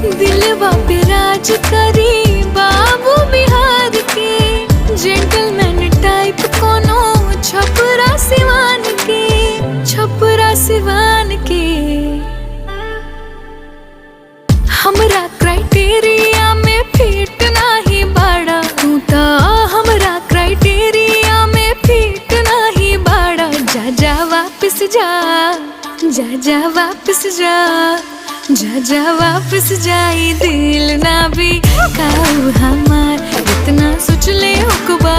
दिलवा पे राज करी बाबू बिहार के, जेंटलमैन टाइप कोनो छपरा सिवान के, छपरा सिवान के। हमरा क्राइटेरिया में फिट नाही बाड़ा तू ता, हमरा क्राइटेरिया में फिट नाही बाड़ा। जा जा वापस जा, जा जा वापस जा, जा जा वापस जाई दिल ना भी काऊ हमार। इतना सोच ले हुक्बा